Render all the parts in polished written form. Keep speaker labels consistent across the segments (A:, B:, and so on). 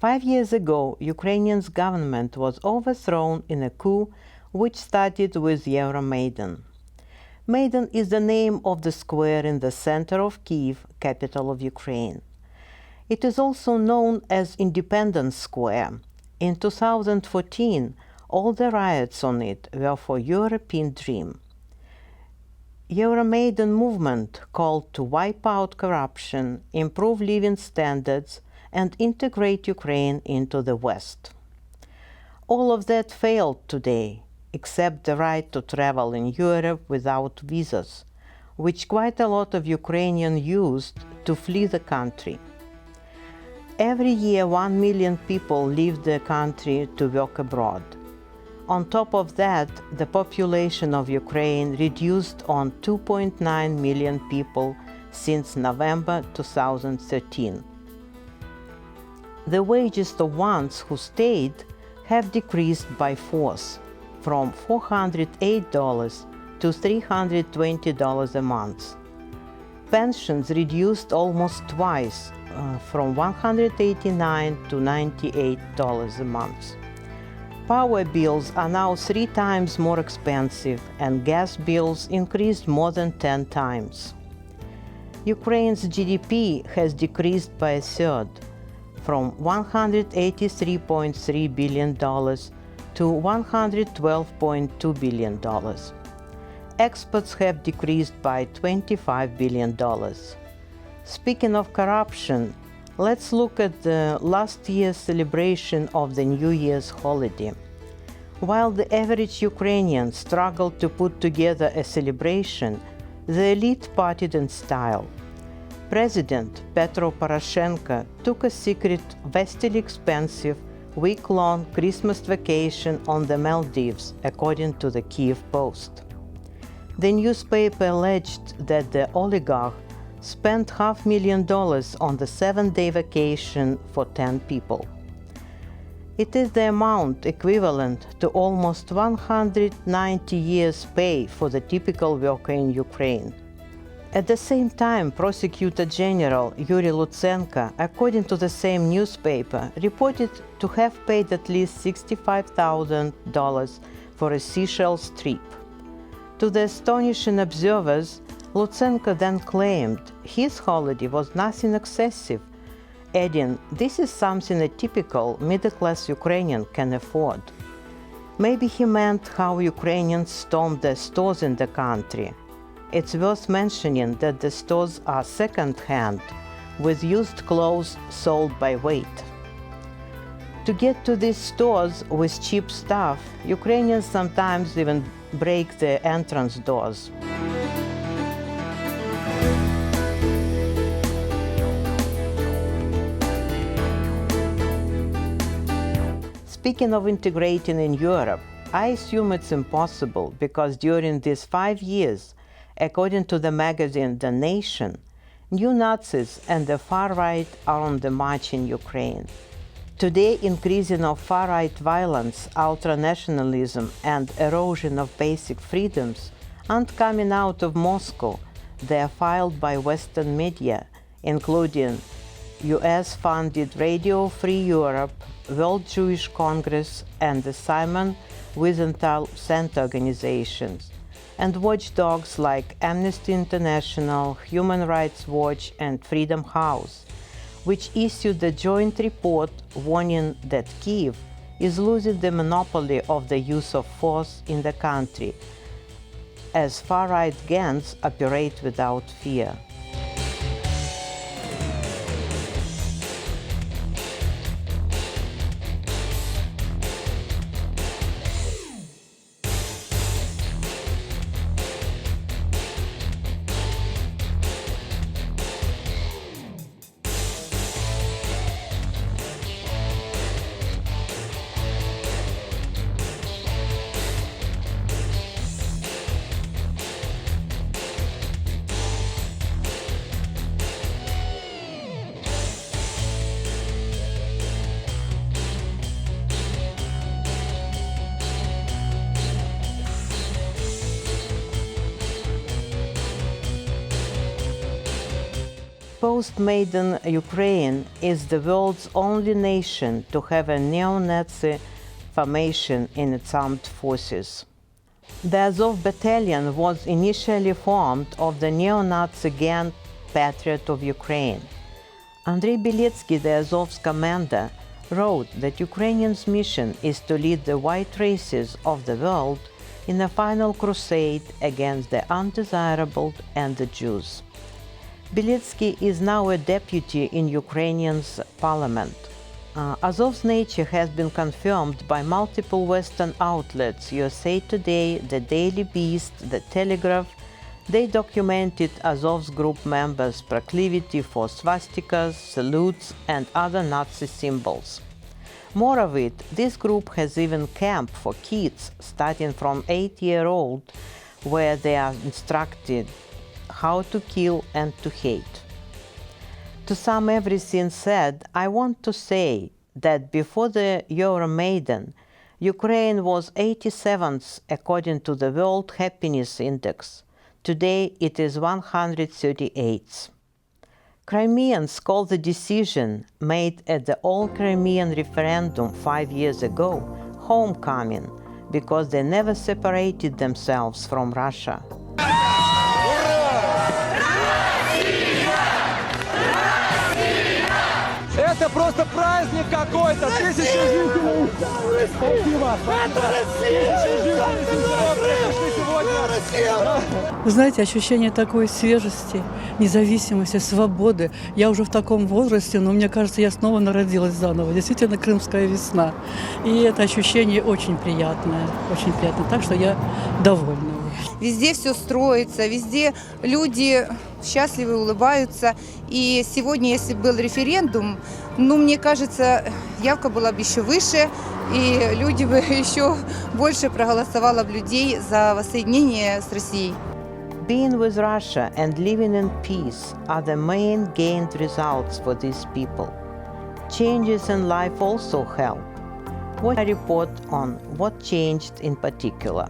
A: 5 years ago, Ukrainian government was overthrown in a coup which started with Euromaidan. Maidan is the name of the square in the center of Kiev, capital of Ukraine. It is also known as Independence Square. In 2014, all the riots on it were for European dream. Euromaidan movement called to wipe out corruption, improve living standards, and integrate Ukraine into the West. All of that failed today, except the right to travel in Europe without visas, which quite a lot of Ukrainians used to flee the country. Every year, 1 million people leave the country to work abroad. On top of that, the population of Ukraine reduced on 2.9 million people since November 2013. The wages of ones who stayed have decreased by fourth, from $408 to $320 a month. Pensions reduced almost twice, from $189 to $98 a month. Power bills are now 3 times more expensive, and gas bills increased more than 10 times. Ukraine's GDP has decreased by a third, from $183.3 billion to $112.2 billion. Exports have decreased by $25 billion. Speaking of corruption, let's look at the last year's celebration of the New Year's holiday. While the average Ukrainian struggled to put together a celebration, the elite partied in style. President Petro Poroshenko took a secret, vastly expensive, week-long Christmas vacation on the Maldives, according to the Kiev Post. The newspaper alleged that the oligarch spent $500,000 on the 7-day vacation for 10 people. It is the amount equivalent to almost 190 years' pay for the typical worker in Ukraine. At the same time, Prosecutor General Yuri Lutsenko, according to the same newspaper, reported to have paid at least $65,000 for a Seychelles trip. To the astonishing observers, Lutsenko then claimed his holiday was nothing excessive, adding, "This is something a typical middle-class Ukrainian can afford." Maybe he meant how Ukrainians stormed the stores in the country. It's worth mentioning that the stores are second-hand, with used clothes sold by weight. To get to these stores with cheap stuff, Ukrainians sometimes even break the entrance doors. Speaking of integrating in Europe, I assume it's impossible because during these 5 years, according to the magazine The Nation, neo-Nazis and the far-right are on the march in Ukraine. Today, increasing of far-right violence, ultranationalism, and erosion of basic freedoms aren't coming out of Moscow. They are filed by Western media, including US-funded Radio Free Europe, World Jewish Congress, and the Simon Wiesenthal Center organizations, and watchdogs like Amnesty International, Human Rights Watch, and Freedom House, which issued a joint report warning that Kyiv is losing the monopoly of the use of force in the country, as far-right gangs operate without fear. Post-Maidan Ukraine is the world's only nation to have a neo-Nazi formation in its armed forces. The Azov Battalion was initially formed of the neo-Nazi gang Patriot of Ukraine. Andrei Beletsky, the Azov's commander, wrote that Ukrainians' mission is to lead the white races of the world in a final crusade against the undesirable and the Jews. Beletsky is now a deputy in Ukrainian's parliament. Azov's nature has been confirmed by multiple Western outlets, USA Today, The Daily Beast, The Telegraph. They documented Azov's group members' proclivity for swastikas, salutes, and other Nazi symbols. More of it, this group has even camp for kids starting from 8-year-old, where they are instructed how to kill and to hate. To sum everything said, I want to say that before the Euromaidan, Ukraine was 87th according to the World Happiness Index. Today it is 138th. Crimeans call the decision made at the All-Crimean referendum 5 years ago homecoming, because they never separated themselves from Russia.
B: Это просто праздник какой-то! Тысячи жителей! Спасибо! Тысячи жителей Симферополя пришли сегодня!
C: Вы знаете, ощущение такой свежести, независимости, свободы. Я уже в таком возрасте, но мне кажется, я снова народилась заново. Действительно, крымская весна. И это ощущение очень приятное, очень приятное. Так что я довольна.
D: Везде все строится, везде люди счастливы, улыбаются. И сегодня, если был референдум, мне кажется, явка была бы еще выше, и люди бы еще больше проголосовало бы людей за воссоединение с Россией.
A: Being with Russia and living in peace are the main gained results for these people. Changes in life also help. What I report on what changed in particular.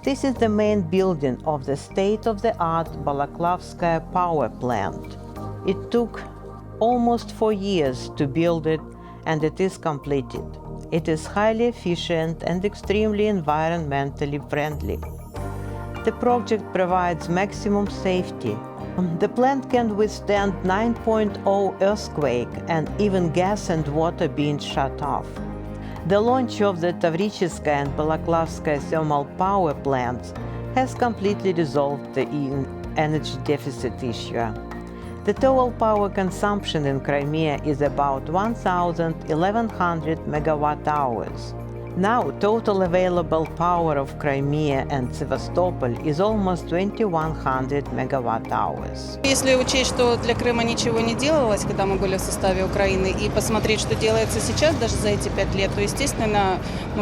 A: This is the main building of the state-of-the-art Balaklavskaya power plant. It took almost 4 years to build it, and it is completed. It is highly efficient and extremely environmentally friendly. The project provides maximum safety. The plant can withstand 9.0 earthquake and even gas and water being shut off. The launch of the Tavricheskaya and Balaklavskaya thermal power plants has completely resolved the energy deficit issue. The total power consumption in Crimea is about 1,100 megawatt hours. Now, total available power of Crimea and Sevastopol is almost 2,100 megawatt hours.
E: Если учесть, что для Крыма ничего не делалось, когда мы были в составе Украины, и посмотреть, что делается сейчас, даже за эти 5 лет, то, естественно,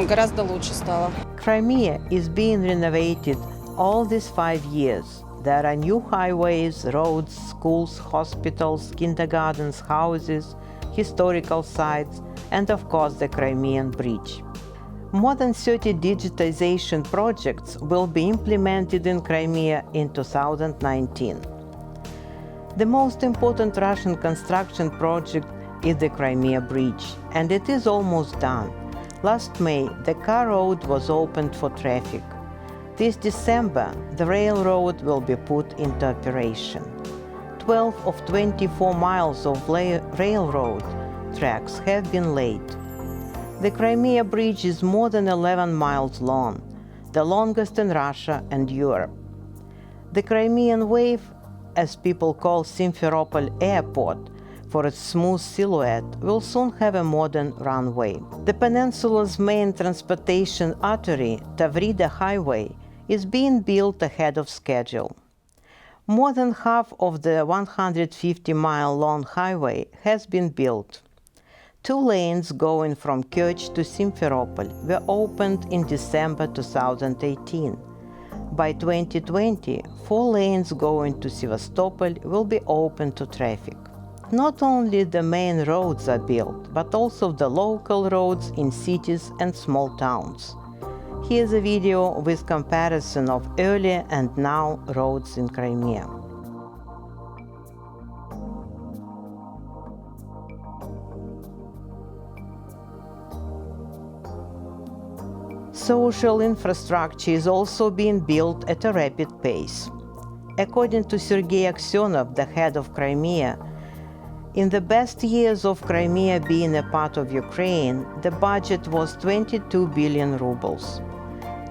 E: гораздо лучше стало.
A: Crimea is being renovated all these 5 years. There are new highways, roads, schools, hospitals, kindergartens, houses, historical sites, and of course the Crimean Bridge. More than 30 digitization projects will be implemented in Crimea in 2019. The most important Russian construction project is the Crimea Bridge, and it is almost done. Last May, the car road was opened for traffic. This December, the railroad will be put into operation. 12 of 24 miles of railroad tracks have been laid. The Crimea Bridge is more than 11 miles long, the longest in Russia and Europe. The Crimean Wave, as people call Simferopol Airport for its smooth silhouette, will soon have a modern runway. The peninsula's main transportation artery, Tavrida Highway, is being built ahead of schedule. More than half of the 150-mile-long highway has been built. 2 lanes going from Kerch to Simferopol were opened in December 2018. By 2020, 4 lanes going to Sevastopol will be open to traffic. Not only the main roads are built, but also the local roads in cities and small towns. Here's a video with comparison of earlier and now roads in Crimea. Social infrastructure is also being built at a rapid pace. According to Sergei Aksyonov, the head of Crimea, in the best years of Crimea being a part of Ukraine, the budget was 22 billion rubles.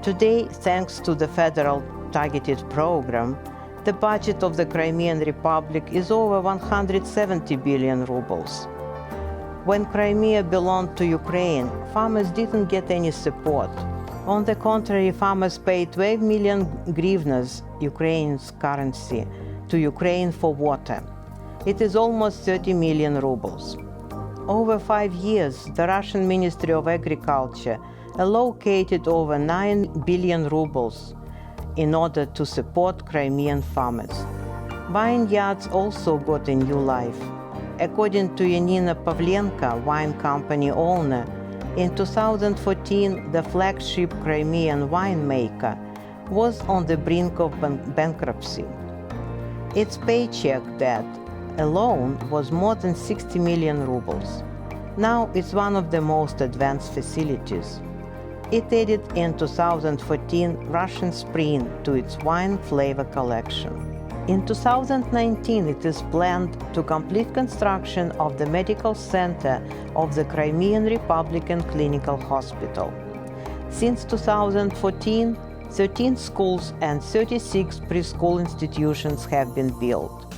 A: Today, thanks to the federal targeted program, the budget of the Crimean Republic is over 170 billion rubles. When Crimea belonged to Ukraine, farmers didn't get any support. On the contrary, farmers paid 12 million hryvnias, Ukraine's currency, to Ukraine for water. It is almost 30 million rubles. Over 5 years, the Russian Ministry of Agriculture allocated over 9 billion rubles in order to support Crimean farmers. Vineyards also got a new life. According to Yanina Pavlenka, wine company owner, in 2014 the flagship Crimean winemaker was on the brink of bankruptcy. Its paycheck debt alone was more than 60 million rubles. Now it's one of the most advanced facilities. It added in 2014 Russian Spring to its wine flavor collection. In 2019, it is planned to complete construction of the medical center of the Crimean Republican Clinical Hospital. Since 2014, 13 schools and 36 preschool institutions have been built.